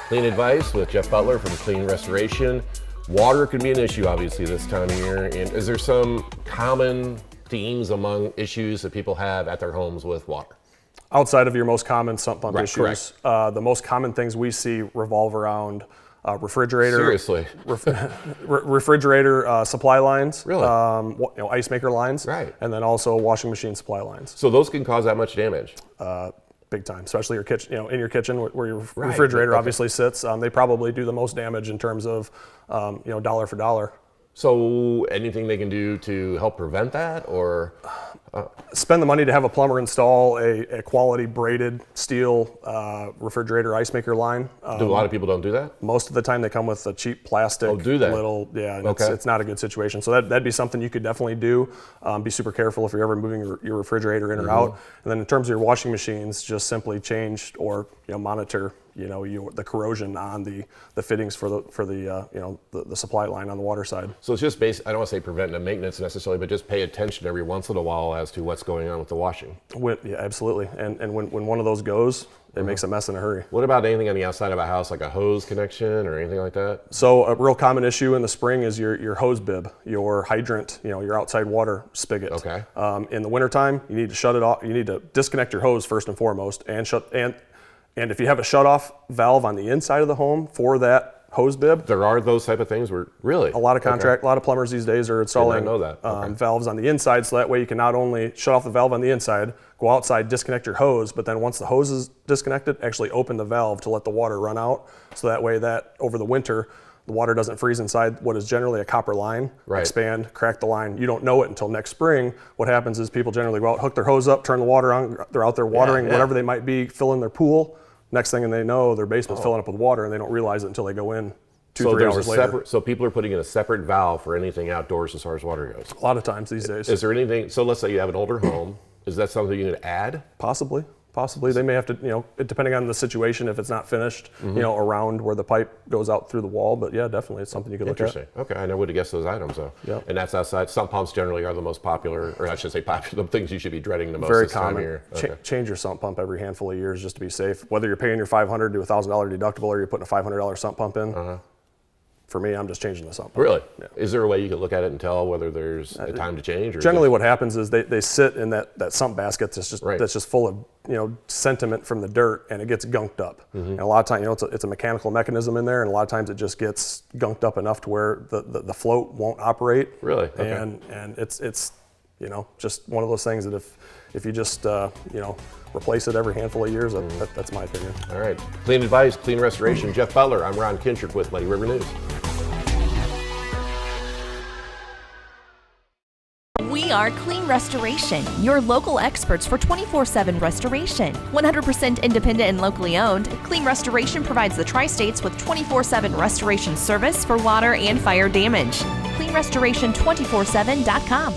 Clean Advice with Jeff Butler from Clean Restoration. Water can be an issue, obviously, this time of year. And is there some common themes among issues that people have at their homes with water? Outside of your most common sump pump Right, issues, the most common things we see revolve around refrigerator. Seriously? Refrigerator supply lines. Really? Ice maker lines. Right. And then also washing machine supply lines. So those can cause that much damage? Big time, especially your kitchen. In your kitchen where your Right. refrigerator Okay. obviously sits. They probably do the most damage in terms of dollar for dollar. So anything they can do to help prevent that, or? Spend the money to have a plumber install a quality braided steel refrigerator ice maker line. Do a lot of people don't do that? Most of the time they come with a cheap plastic. Oh, do they? Little, yeah, and Okay. it's not a good situation. So that'd be something you could definitely do. Be super careful if you're ever moving your refrigerator in or out. And then in terms of your washing machines, just simply change or monitor the corrosion on the fittings for the supply line on the water side. So it's just I don't want to say preventive maintenance necessarily, but just pay attention every once in a while as to what's going on with the washing. Yeah, absolutely. And when one of those goes, it makes a mess in a hurry. What about anything on the outside of a house, like a hose connection or anything like that? So a real common issue in the spring is your hose bib, your hydrant, your outside water spigot. Okay. In the wintertime, you need to shut it off. You need to disconnect your hose first and foremost, and if you have a shutoff valve on the inside of the home for that hose bib, There are those type of things where, really? a lot of plumbers these days are installing know that. Okay. valves on the inside, so that way you can not only shut off the valve on the inside, go outside, disconnect your hose, but then once the hose is disconnected, actually open the valve to let the water run out, so that way that over the winter, the water doesn't freeze inside what is generally a copper line, Right. expand, crack the line. You don't know it until next spring. What happens is people generally go out, hook their hose up, turn the water on, they're out there watering, yeah. whatever they might be, filling their pool. Next thing they know, their basement's filling up with water, and they don't realize it until they go in 2-3 hours later. So people are putting in a separate valve for anything outdoors as far as water goes. A lot of times these days. Is there anything, so let's say you have an older home, is that something you can add? Possibly. They may have to, depending on the situation, if it's not finished, around where the pipe goes out through the wall. But yeah, definitely, it's something you could look at. Interesting. Okay, I never would have guessed those items though. Yep. And that's outside. Sump pumps generally are the most popular, or I should say popular, the things you should be dreading the most Very this time of common. year. Okay. Change your sump pump every handful of years just to be safe. Whether you're paying your $500 to $1,000 deductible or you're putting a $500 sump pump in, for me, I'm just changing the sump pump. Really? Yeah. Is there a way you can look at it and tell whether there's a time to change? Or Generally, what happens is they sit in that sump basket Right. that's just full of sediment from the dirt, and it gets gunked up. And a lot of times, it's a mechanical mechanism in there, and a lot of times it just gets gunked up enough to where the float won't operate. Really? Okay. And it's just one of those things that if you just replace it every handful of years, that's my opinion. All right. Clean Advice, Clean Restoration. Jeff Butler. I'm Ron Kinchrick with Muddy River News. We are Clean Restoration, your local experts for 24/7 restoration. 100% independent and locally owned, Clean Restoration provides the Tri-States with 24/7 restoration service for water and fire damage. CleanRestoration247.com.